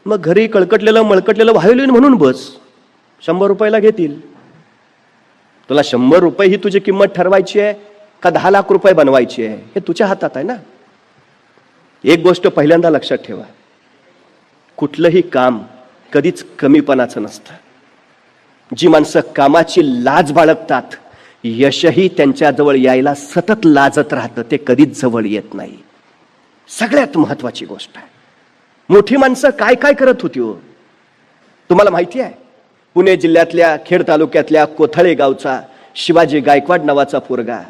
मग घरी कळकटलेलं मळकटलेलं व्हायोलिन म्हणून बस, 100 रुपयाला घेतील. तुला 100 रुपये ही तुझी किंमत ठरवायची आहे का 10 लाख रुपये बनवायची आहे, हे तुझ्या हातात आहे ना. एक गोष्ट पहिल्यांदा लक्षात ठेवा, कुठलंही काम कधीच कमीपणाचं नसतं. जी माणसं कामाची लाज बाळगतात, यशही त्यांच्याजवळ यायला सतत लाजत राहतं, ते कधीच जवळ येत नाही. सगळ्यात महत्वाची गोष्ट आहे. मोठी माणसं काय काय करत होती हो, तुम्हाला माहिती आहे? पुणे जिल्ह्यातल्या खेड तालुक्यातल्या कोथळे गावचा शिवाजी गायकवाड नावाचा पोरगा,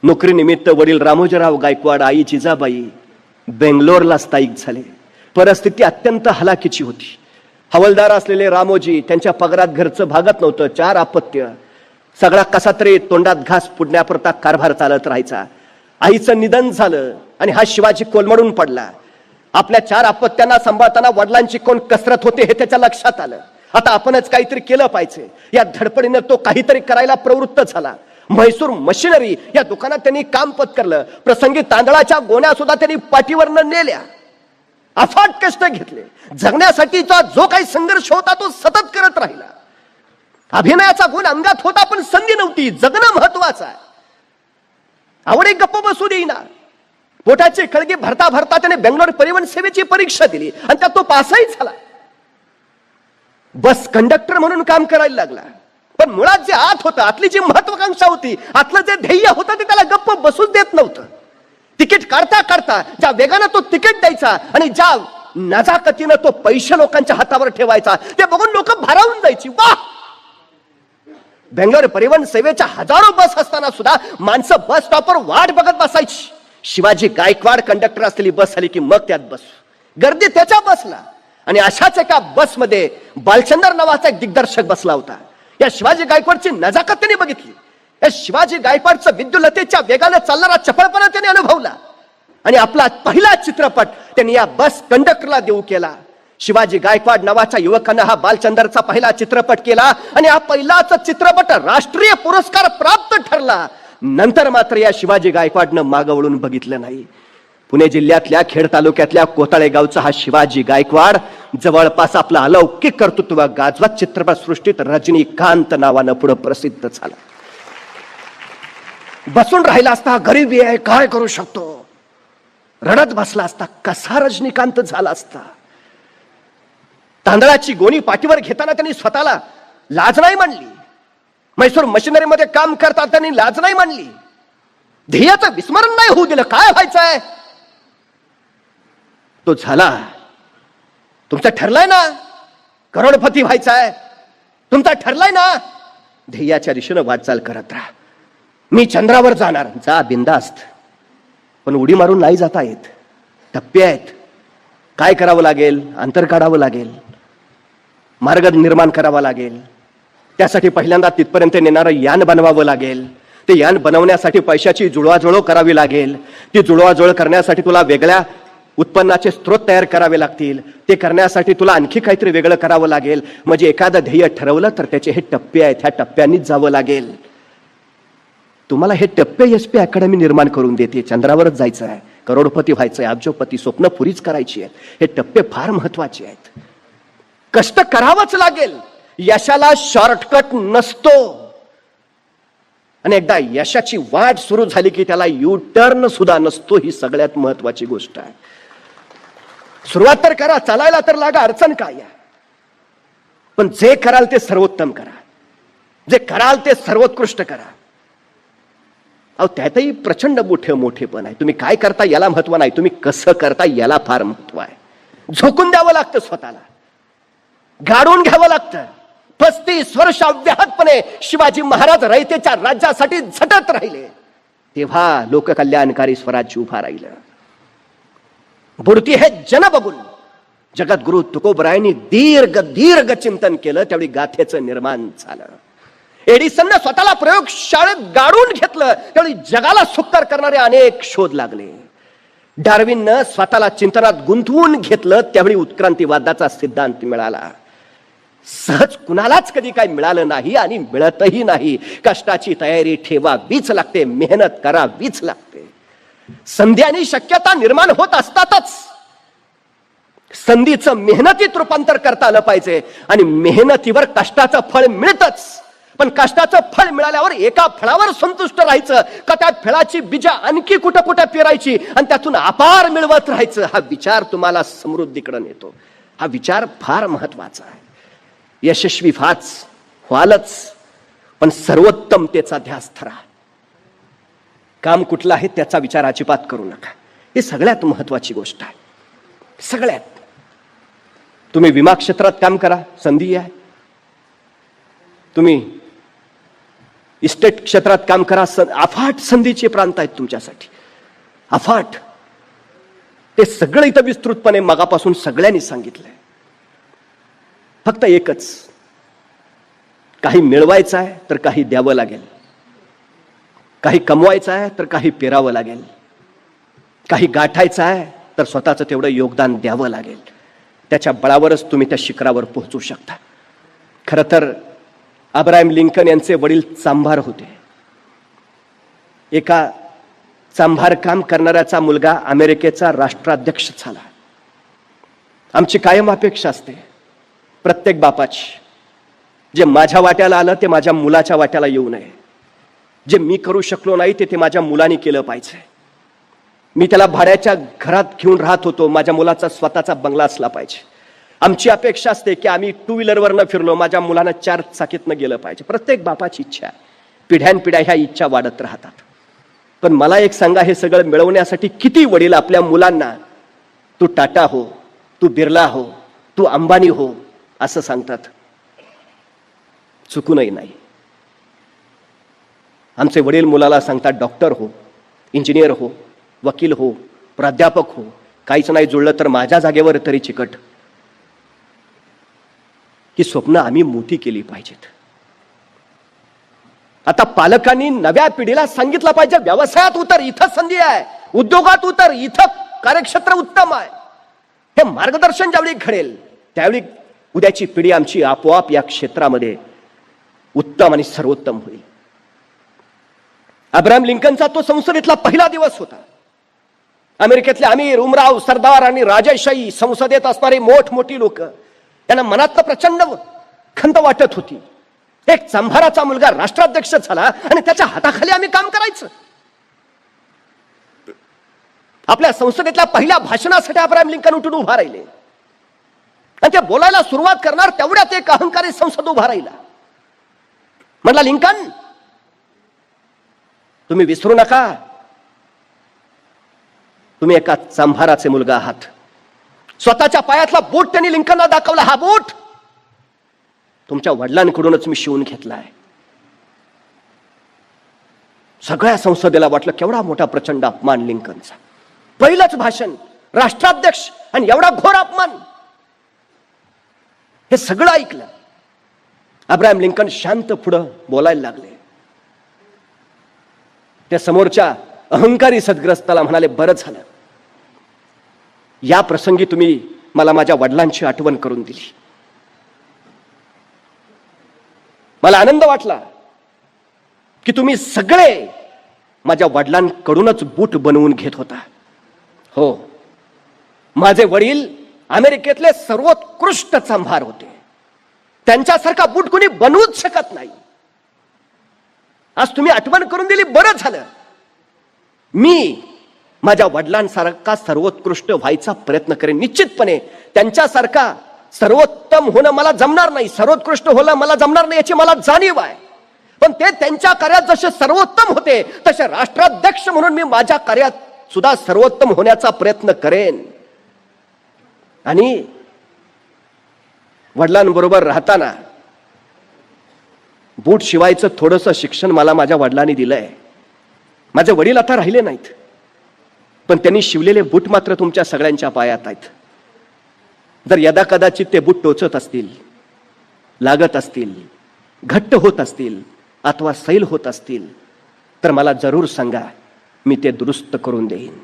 नोकरीनिमित्त वडील रामोजीराव गायकवाड, आई जिजाबाई बेंगलोरला स्थायिक झाले. परिस्थिती अत्यंत हलाखीची होती. हवालदार असलेले रामोजी, त्यांच्या पगारात घरचं भागत नव्हतं, 4 अपत्य, सगळा कसा तरी तोंडात घास पुडण्यापुरता कारभार चालत राहायचा. आईचं निधन झालं आणि हा शिवाजी कोलमडून पडला. आपल्या 4 अपत्यांना सांभाळताना वडिलांची कोण कसरत होते हे त्याच्या लक्षात आलं. आता आपणच काहीतरी केलं पाहिजे, या धडपडीनं तो काहीतरी करायला प्रवृत्त झाला. म्हैसूर मशिनरी या दुकानात त्यांनी काम पत्करलं. प्रसंगी तांदळाच्या गोण्या सुद्धा त्यांनी पाठीवरनं नेल्या. अफाट कष्ट घेतले. जगण्यासाठीचा जो काही संघर्ष होता तो सतत करत राहिला. अभिनयाचा गुण अंगात होता पण संधी नव्हती. जगणं महत्वाचं आहे. आवडे गप्प बसू देईना. पोटाची कळगी भरता भरता त्याने बेंगलोर परिवहन सेवेची परीक्षा दिली आणि त्यात तो पासही झाला. बस कंडक्टर म्हणून काम करायला लागला. पण मुळात जे आत होतं, आतली जी महत्वाकांक्षा होती, आतलं जे ध्येय होतं ते त्याला गप्प बसूच देत नव्हतं. तिकीट काढता काढता ज्या वेगानं तो तिकीट द्यायचा आणि ज्या नजाकतीनं तो पैसे लोकांच्या हातावर ठेवायचा, ते बघून लोक भारावून जायची. वाह! बेंगलोर परिवहन सेवेच्या हजारो बस असताना सुद्धा माणसं बस स्टॉपवर वाट बघत बसायची. शिवाजी गायकवाड कंडक्टर असलेली बस आली की मग त्यात बस. गर्दी त्याच्या बसला. आणि अशाच एका बसमध्ये बालचंदर नावाचा एक दिग्दर्शक बसला होता. या शिवाजी गायकवाडची नजाकत त्याने बघितली. या शिवाजी गायकवाडचं विद्युलतेच्या वेगाने चालणारा चपळपणा त्याने अनुभवला आणि आपला पहिला चित्रपट त्यांनी या बस कंडक्टरला देऊ केला. शिवाजी गायकवाड नावाच्या युवकानं हा बालचंदरचा पहिला चित्रपट केला आणि हा पहिलाच चित्रपट राष्ट्रीय पुरस्कार प्राप्त ठरला. नंतर मात्र या शिवाजी गायकवाडनं मागं वळून बघितलं नाही. पुणे जिल्ह्यातल्या खेड तालुक्यातल्या कोथळे गावचा हा शिवाजी गायकवाड जवळपास आपलं अलौकिक कर्तृत्व गाजवत चित्रपटसृष्टीत रजनीकांत नावानं पुढे प्रसिद्ध झाला. बसून राहिला असता, गरिबी आहे काय करू शकतो, रडत बसला असता, कसा रजनीकांत झाला असता. तांदळाची गोणी पाठीवर घेताना त्यांनी स्वतःला लाज नाही मानली. म्हैसूर मशिनरीमध्ये काम करतात त्यांनी लाज नाही मानली. ध्येयाचं विस्मरण नाही होऊ दिलं. काय व्हायचंय तो झाला. तुमचं ठरलंय ना करोडपती व्हायचंय, तुमचा ठरलाय ना, ध्येयाच्या दिशेनं वाटचाल करत राहा. मी चंद्रावर जाणार, जा बिंदास्त, पण उडी मारून नाही जाता येत. टप्पे आहेत. काय करावं लागेल? अंतर काढावं लागेल, मार्ग निर्माण करावा लागेल. त्यासाठी पहिल्यांदा तिथपर्यंत नेणारं यान बनवावं लागेल. ते यान बनवण्यासाठी पैशाची जुळवाजुळव करावी लागेल. ती जुळवाजुळव करण्यासाठी तुला वेगळ्या उत्पन्नाचे स्रोत तयार करावे लागतील. ते करण्यासाठी तुला आणखी काहीतरी वेगळं करावं लागेल. म्हणजे एखादं ध्येय ठरवलं तर त्याचे हे टप्पे आहेत, ह्या टप्प्यांनीच जावं लागेल. तुम्हाला हे टप्पे SP अकॅडमी निर्माण करून देते. चंद्रावरच जायचं आहे, करोडपती व्हायचंय, अब्जोपती स्वप्न पुरीच करायची आहेत. हे टप्पे फार महत्वाचे आहेत. कष्ट करावंच लागेल. यशाला शॉर्टकट नसतो. आणि एकदा यशाची वाट सुरू झाली की त्याला यू टर्न सुद्धा नसतो. ही सगळ्यात महत्वाची गोष्ट आहे. सुरुवात तर करा, चालायला तर लागा. अडचण काय आहे? पण जे कराल ते सर्वोत्तम करा, जे कराल ते सर्वोत्कृष्ट करा. अहो त्यातही प्रचंड मोठेपण आहे. तुम्ही काय करता याला महत्व नाही, तुम्ही कसं करता याला फार महत्व आहे. झोकून द्यावं लागतं, स्वतःला गाडून घ्यावं लागतं. 35 वर्ष अव्याहतपणे शिवाजी महाराज रयतेच्या राज्यासाठी झटत राहिले, तेव्हा लोककल्याणकारी स्वराज्य उभा राहिलं. बुडती हे जन बघून जगद्गुरु तुकोबरायांनी दीर्घ दीर्घ चिंतन केलं, त्यावेळी गाथेचं निर्माण झालं. एडिसननं स्वतःला प्रयोगशाळेत गाडून घेतलं, त्यावेळी जगाला सुकर करणारे अनेक शोध लागले. डार्विननं स्वतःला चिंतनात गुंतवून घेतलं, त्यावेळी उत्क्रांतीवादाचा सिद्धांत मिळाला. सहज कुणालाच कधी काय मिळालं नाही आणि मिळतही नाही. कष्टाची तयारी ठेवावीच लागते, मेहनत करावीच लागते. संधी आणि शक्यता निर्माण होत असतातच, संधीचं मेहनतीत रूपांतर करता आलं पाहिजे. आणि मेहनतीवर कष्टाचं फळ मिळतच, पण कष्टाचं फळ मिळाल्यावर एका फळावर संतुष्ट राहायचं का त्या फळाची बीजा आणखी कुठं कुठं पेरायची आणि त्यातून अपार मिळवत राहायचं, हा विचार तुम्हाला समृद्धीकडे नेतो. हा विचार फार महत्वाचा आहे. यशस्वी व्हालच, पण सर्वोत्तमतेचा ध्यास धरा. काम कुठलं आहे त्याचा विचार अजिबात करू नका. ही सगळ्यात महत्वाची गोष्ट आहे. सगळ्यात तुम्ही विमा क्षेत्रात काम करा, संधी आहे. तुम्ही इस्टेट क्षेत्रात काम करा, अफाट संधीचे प्रांत आहेत तुमच्यासाठी, अफाट. ते सगळं इथं विस्तृतपणे मगापासून सगळ्यांनी सांगितलंय. फक्त एकच, काही मिळवायचं आहे तर काही द्यावं लागेल, काही कमवायचं आहे तर काही पेरावं लागेल, काही गाठायचं आहे तर स्वतःचं तेवढं योगदान द्यावं लागेल. त्याच्या बळावरच तुम्ही त्या शिखरावर पोहोचू शकता. खरं तर अब्राहम लिंकन यांचे वडील चांभार होते. एका चांभार काम करणाऱ्याचा मुलगा अमेरिकेचा राष्ट्राध्यक्ष झाला. आमची कायम अपेक्षा असते प्रत्येक बापाची, जे माझ्या वाट्याला आलं ते माझ्या मुलाच्या वाट्याला येऊ नये. जे मी करू शकलो नाही ते माझ्या मुलाने केलं पाहिजे. मी त्याला भाड्याच्या घरात घेऊन राहत होतो, माझ्या मुलाचा स्वतःचा बंगला असला पाहिजे. आमची अपेक्षा असते की आम्ही 2 व्हीलरवर न फिरलो, माझ्या मुलानं 4 चाकीतनं गेलं पाहिजे. प्रत्येक बापाची इच्छा आहे. पिढ्यानपिढ्या ह्या इच्छा वाढत राहतात. पण मला एक सांगा, हे सगळं मिळवण्यासाठी किती वडील आपल्या मुलांना तू टाटा हो, तू बिर्ला हो, तू अंबानी हो असं सांगतात. चुकूनही नाही. आमचे वडील मुलाला सांगतात डॉक्टर हो, इंजिनियर हो, वकील हो, प्राध्यापक हो. काहीच नाही जुळलं तर माझ्या जागेवर तरी चिकट. ही स्वप्न आम्ही मोठी केली पाहिजेत. आता पालकांनी नव्या पिढीला सांगितलं पाहिजे, व्यवसायात उतर, इथं संधी आहे. उद्योगात उतर, इथं कार्यक्षेत्र उत्तम आहे. हे मार्गदर्शन ज्यावेळी घडेल त्यावेळी उद्याची पिढी आमची आपोआप या क्षेत्रामध्ये उत्तम आणि सर्वोत्तम होईल. अब्राहम लिंकनचा तो संसदेतला पहिला दिवस होता. अमेरिकेतले अमीर, उमराव, सरदार आणि राजेशाही, संसदेत असणारी मोठमोठी लोक, त्यांना मनात प्रचंड खंत वाटत होती. एक चांभाराचा मुलगा राष्ट्राध्यक्ष झाला आणि त्याच्या हाताखाली आम्ही काम करायचं. आपल्या संसदेतल्या पहिल्या भाषणासाठी अब्राहम लिंकन उठून उभा राहिले आणि ते बोलायला सुरुवात करणार तेवढ्यात एक अहंकारी संसद उभा राहिला. म्हणला, लिंकन तुम्ही विसरू नका, तुम्ही एका चांभाराचे मुलगा आहात. स्वतःच्या पायातला बूट त्यांनी लिंकनला दाखवला. हा बूट तुमच्या वडिलांकडूनच मी शिवून घेतलाय. सगळ्या संसदेला वाटलं केवढा मोठा प्रचंड अपमान लिंकनचा. पहिलंच भाषण, राष्ट्राध्यक्ष, आणि एवढा घोर अपमान. हे सगळं ऐकलं. अब्राहम लिंकन शांत पुढं बोलायला लागले. त्या समोरच्या अहंकारी सद्ग्रस्ताला म्हणाले, बरं झालं या प्रसंगी तुम्ही मला माझ्या वडिलांची आठवण करून दिली. मला आनंद वाटला की तुम्ही सगळे माझ्या वडिलांकडूनच बूट बनवून घेत होता. हो, माझे वडील अमेरिकेतले सर्वोत्कृष्ट चांभार होते. त्यांच्यासारखा बूट कोणी बनवूच शकत नाही. आज तुम्ही आठवण करून दिली, बरं झालं. मी माझ्या वडिलांसारखा सर्वोत्कृष्ट व्हायचा प्रयत्न करेन. निश्चितपणे त्यांच्यासारखा सर्वोत्तम होणं मला जमणार नाही, सर्वोत्कृष्ट होणं मला जमणार नाही याची मला जाणीव आहे. पण ते त्यांच्या कार्यात जसे सर्वोत्तम होते तसे राष्ट्राध्यक्ष म्हणून मी माझ्या कार्यात सुद्धा सर्वोत्तम होण्याचा प्रयत्न करेन. आणि वडिलांबरोबर राहताना बूट शिवायचं थोडंसं शिक्षण मला माझ्या वडिलांनी दिलंय. माझे वडील आता राहिले नाहीत, पण त्यांनी शिवलेले बूट मात्र तुमच्या सगळ्यांच्या पायात आहेत. जर यदा कदाचित ते बूट टोचत असतील, लागत असतील, घट्ट होत असतील अथवा सैल होत असतील तर मला जरूर सांगा, मी ते दुरुस्त करून देईन.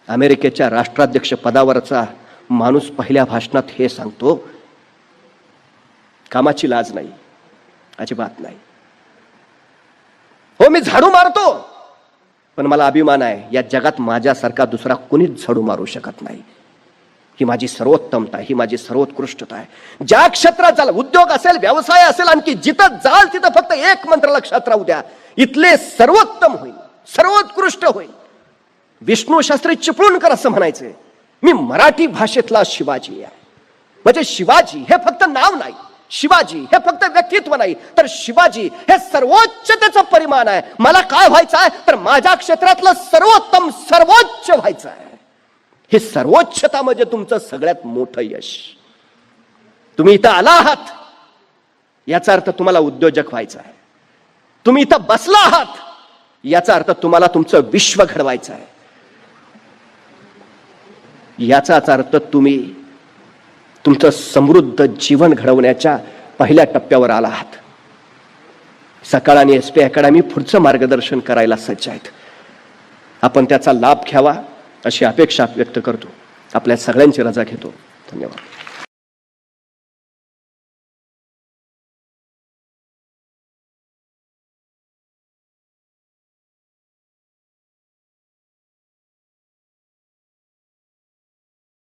अमेरिकेच्या राष्ट्राध्यक्ष पदावरचा माणूस पहिल्या भाषणात हे सांगतो, कामाची लाज नाही, अजिबात नाही. हो, मी झाडू मारतो, पण मला अभिमान आहे या जगात माझ्यासारखा दुसरा कुणीच झाडू मारू शकत नाही. ही माझी सर्वोत्तमता, ही माझी सर्वोत्कृष्टता आहे. ज्या क्षेत्रात जाल, उद्योग असेल, व्यवसाय असेल, आणखी जिथं जाल तिथं फक्त एक मंत्र लक्षात राहू द्या, इथले सर्वोत्तम होईल, सर्वोत्कृष्ट होईल. विष्णू शास्त्री चिपळूणकर असं म्हणायचे, मी मराठी भाषेतला शिवाजी आहे. म्हणजे शिवाजी हे फक्त नाव नाही, शिवाजी हे फक्त व्यक्तित्व नाही, तर शिवाजी हे सर्वोच्चतेचं परिमाण आहे. मला काय व्हायचं आहे तर माझ्या क्षेत्रातलं सर्वोत्तम, सर्वोच्च व्हायचं आहे. हे सर्वोच्चता म्हणजे तुमचं सगळ्यात मोठं यश. तुम्ही इथं आला आहात याचा अर्थ तुम्हाला उद्योजक व्हायचं आहे. तुम्ही इथं बसला आहात याचा अर्थ तुम्हाला तुमचं विश्व घडवायचं आहे. याचाच अर्थ तुम्ही तुमचं समृद्ध जीवन घडवण्याच्या पहिल्या टप्प्यावर आला आहात. सकाळ आणि SP अकॅडमी पुढचं मार्गदर्शन करायला सज्ज आहेत. आपण त्याचा लाभ घ्यावा अशी अपेक्षा व्यक्त करतो. आपल्या सगळ्यांची रजा घेतो. धन्यवाद.